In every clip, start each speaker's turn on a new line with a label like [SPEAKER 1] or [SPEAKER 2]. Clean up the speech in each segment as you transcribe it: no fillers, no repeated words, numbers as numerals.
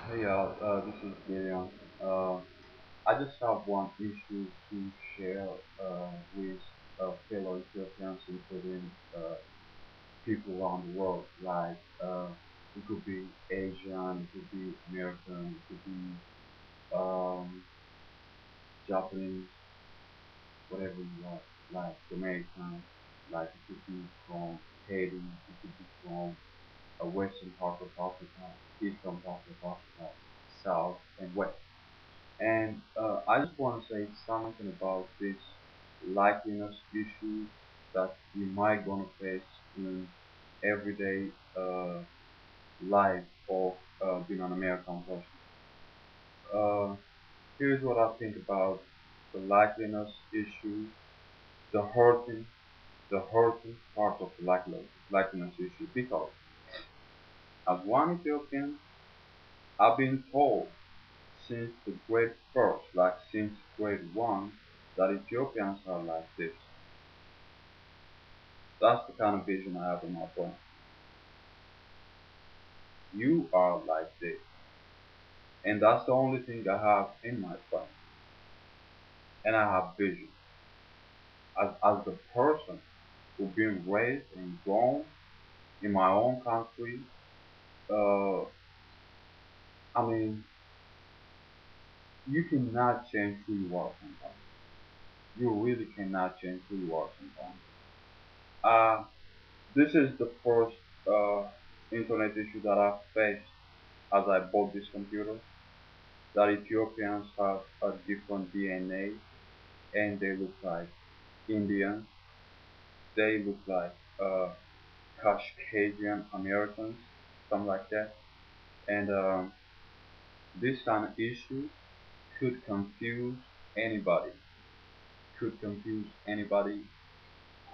[SPEAKER 1] Hey y'all, this is Gideon. Uh, I just have one issue to share with fellow Ethiopians, including people around the world. Like, it could be Asian, it could be American, it could be Japanese, whatever you want. Like Jamaican, like it could be from Haiti, it could be from a western part of Africa, eastern part of Africa, south and west. And I just want to say something about this likeliness issue that you might gonna face in everyday life of being an American person. Uh, Here's what I think about the likeliness issue, the hurting, the hurting part of the likeliness issue. Because as one Ethiopian, I've been told since the grade first, like since grade one, that Ethiopians are like this. That's the kind of vision I have in my brain. You are like this. And that's the only thing I have in my brain. And I have vision. As the person who's been raised and grown in my own country, uh, I mean, you cannot change who you are sometimes. You really cannot change who you are sometimes. Uh, this is the first internet issue that I faced as I bought this computer, that Ethiopians have a different DNA and they look like Indians, they look like Caucasian Americans, something like that. And this kind of issue could confuse anybody, could confuse anybody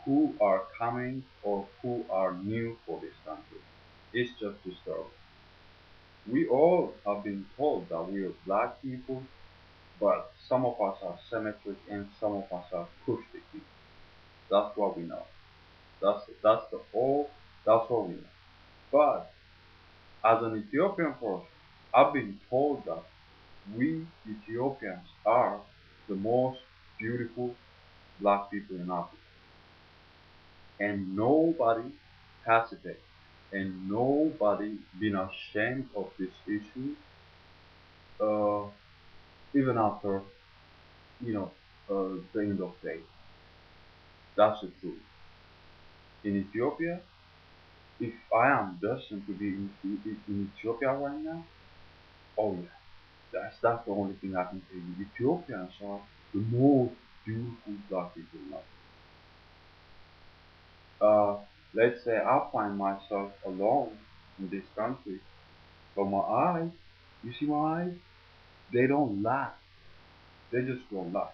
[SPEAKER 1] who are coming or who are new for this country. It's just disturbing. We all have been told that we are black people, but some of us are symmetric and some of us are acoustic people. That's what we know. That's the all. That's what we know. But as an Ethiopian person, I've been told that we Ethiopians are the most beautiful black people in Africa, and nobody hesitates, and nobody been ashamed of this issue, uh, even after the end of day. That's the truth. In Ethiopia, if I am destined to be in Ethiopia right now, oh yeah, that's the only thing I can tell you. Ethiopians are the most beautiful black people in Africa. Let's say I find myself alone in this country, but my eyes, you see my eyes, they don't lie. They just don't lie.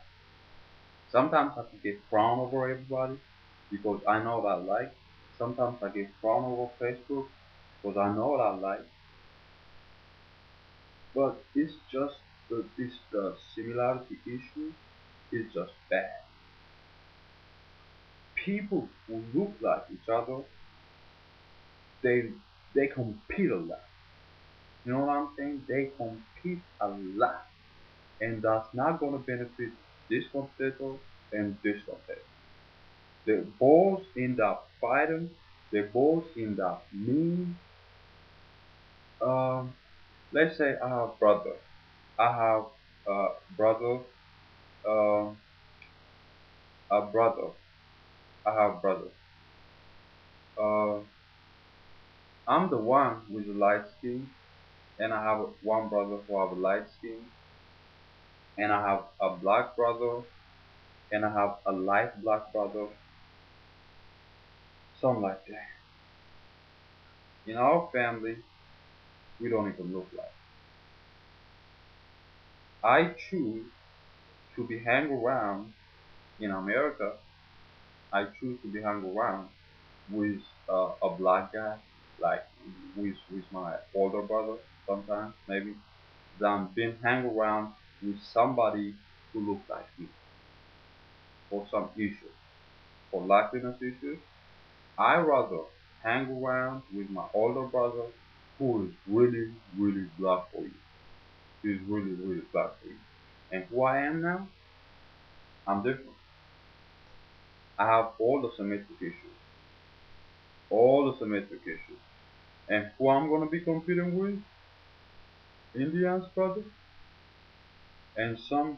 [SPEAKER 1] Sometimes I can get frown over everybody because I know what I like. Sometimes I get frown over Facebook because I know what I like. But it's just the similarity issue is just bad. People who look like each other, they they compete a lot. You know what I'm saying? They compete a lot, and that's not gonna benefit this competitor and this competitor. They both end up fighting. They both end up mean. Um, let's say I have brother. I have brother. Um, a brother. I have brother. Uh, I'm the one with the light skin, and I have one brother who have a light skin, and I have a black brother, and I have a light black brother, something like that. In our family, we don't even look like. I choose to be hang around in America. I choose to be hang around with a black guy, like with my older brother sometimes maybe, than being hang around with somebody who looks like me for some issue, for likeness issues. I rather hang around with my older brother who is really, really black for you. is really, really black for you. And who I am now, I'm different. I have all the symmetric issues. All the symmetric issues. And who I'm gonna be competing with, Indians, brother, and some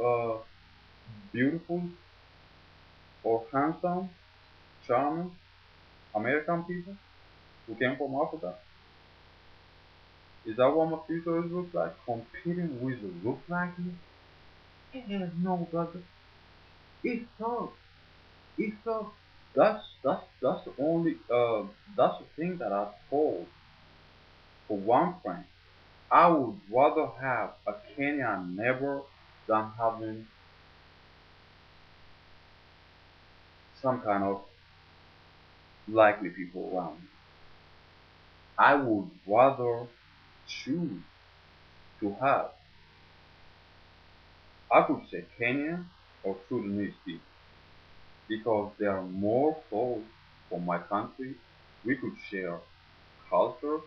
[SPEAKER 1] uh beautiful or handsome, charming American people who came from Africa. Is that what my future is look like? Competing with a look like me? Hell no, brother. It sucks. It sucks. That's the only that's the thing that I told for one friend. I would rather have a Kenyan neighbor than having some kind of likely people around me. I would rather choose to have, I could say Kenyan or Sudanese people because they are more close from my country. We could share culture,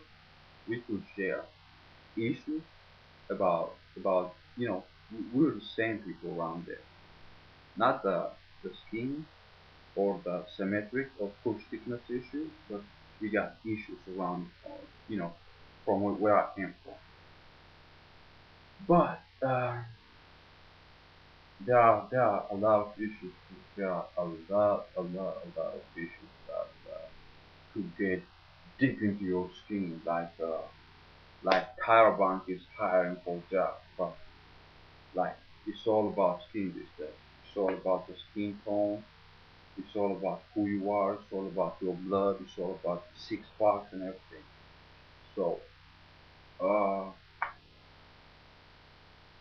[SPEAKER 1] we could share issues about we're the same people around there. Not the skin or the symmetric or foot thickness issue, but we got issues around you know from where I came from. But there are a lot of issues. There are a lot of issues that could get deep into your skin, like Tyra Bank is hiring for jobs, but like it's all about skin these days. It's all about the skin tone. It's all about who you are. It's all about your blood. It's all about six packs and everything. So, uh,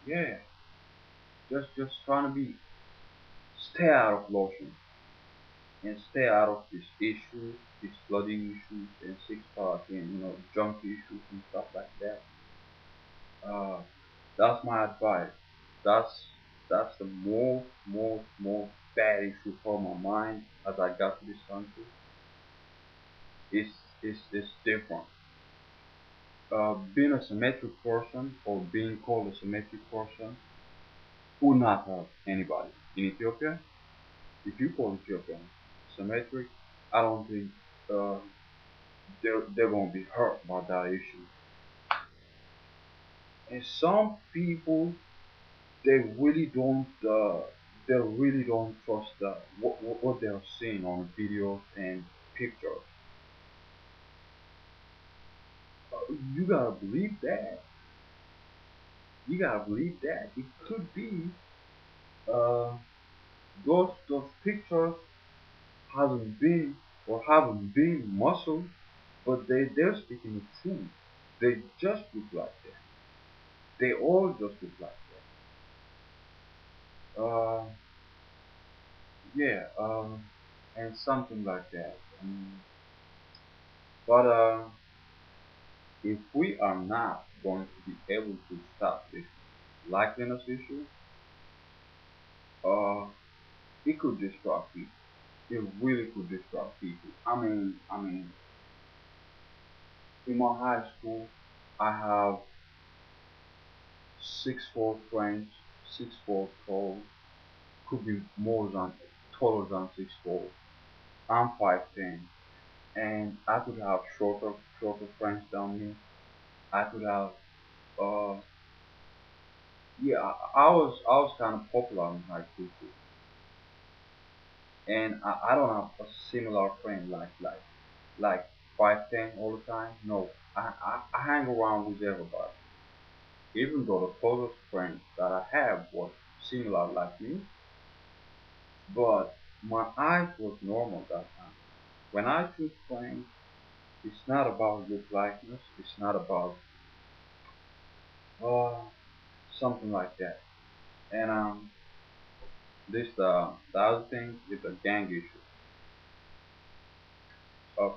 [SPEAKER 1] yeah, just trying to be stay out of lotion and stay out of this issue, these flooding issues and six pack and junk issues and stuff like that. Uh, that's my advice. That's that's the most bad issue for my mind as I got to this country. It's different. Being a symmetric person or being called a symmetric person would not hurt anybody. In Ethiopia, if you call Ethiopian symmetric, I don't think uh, they're gonna be hurt by that issue. And some people they really don't trust what they're seeing on videos and pictures. You gotta believe that. You gotta believe that it could be uh, those pictures hasn't been or haven't been muscle, but they're speaking the truth. They just look like that. They all just look like that. Yeah, and something like that. But if we are not going to be able to stop this likeliness issue, uh, it could distract people. It really could distract people. I mean, in my high school, I have 6'4" friends, 6'4" tall, could be more than taller than 6'4". I'm 5'10", and I could have shorter friends than me. I could have uh yeah, I was kind of popular in high school too, and I don't have a similar friend like 5'10" all the time. No, I hang around with everybody, even though the closest friends that I have was similar like me, but my eyes was normal that time. When I choose friends, it's not about look likeness. It's not about uh something like that. And the other thing is a gang issue.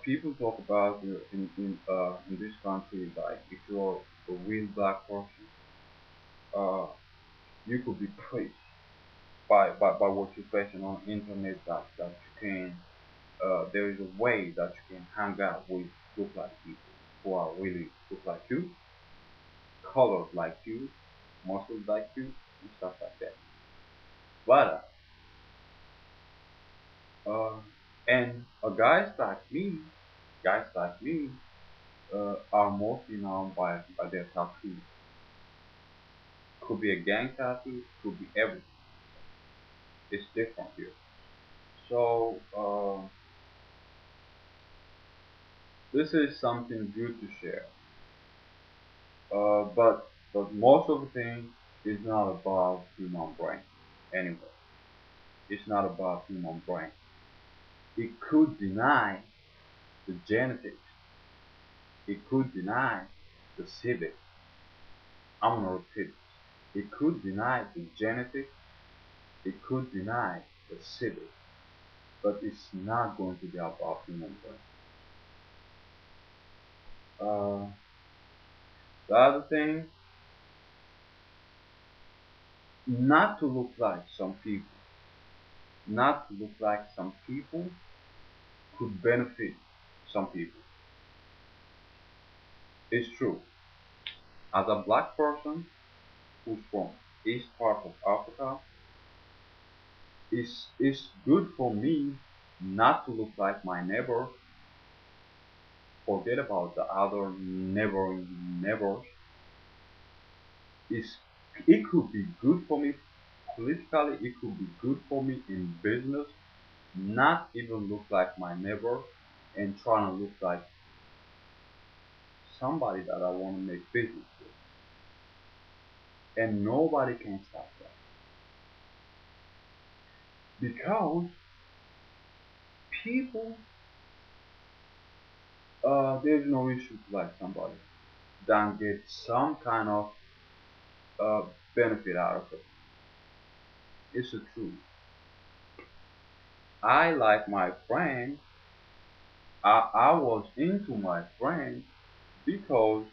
[SPEAKER 1] People talk about in this country like if you're a real black person, uh, you could be praised by what you're facing on the internet that you can there is a way that you can hang out with look like people who are really look like you. colored like you, muscles like you, and stuff like that. But uh, and guys like me, are mostly known by their tattoos. Could be a gang tattoo, could be everything. It's different here. So this is something good to share. But most of the thing is not about human brain. Anyway, it's not about human brain. It could deny the genetics. It could deny the civics. I'm gonna repeat it. It could deny the genetics. It could deny the civics. But it's not going to be about human brain. Uh, the other thing, not to look like some people, not to look like some people could benefit some people. It's true. As a black person who's from east part of Africa, it's good for me not to look like my neighbor. Forget about the other neighboring neighbors. It's, it could be good for me politically, it could be good for me in business, not even look like my neighbor and trying to look like somebody that I want to make business with. And nobody can stop that. Because people, there's no issue to like somebody than get some kind of uh, benefit out of it. It's the truth. I like my friend. I was into my friend because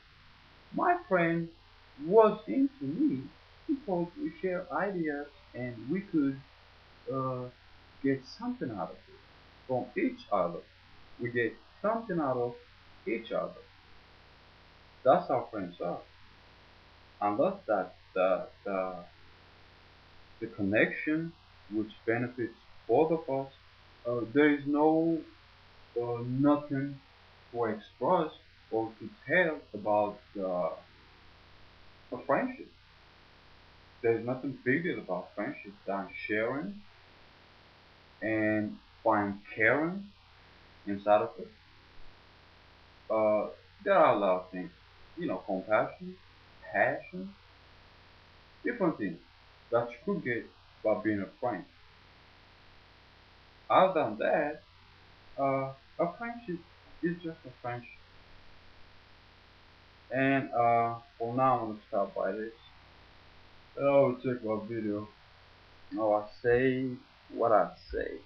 [SPEAKER 1] my friend was into me because we share ideas and we could uh, get something out of it from each other. We get something out of each other. That's how friends are. Unless that the connection which benefits both of us, there is no nothing to express or to tell about the friendship. There's nothing bigger about friendship than sharing and find caring inside of it. Uh, there are a lot of things, compassion, passion, different things that you could get by being a friend. Other than that, a friendship is just a friendship. And for now, I'm gonna stop by this. I will check my video. Now I say what I say.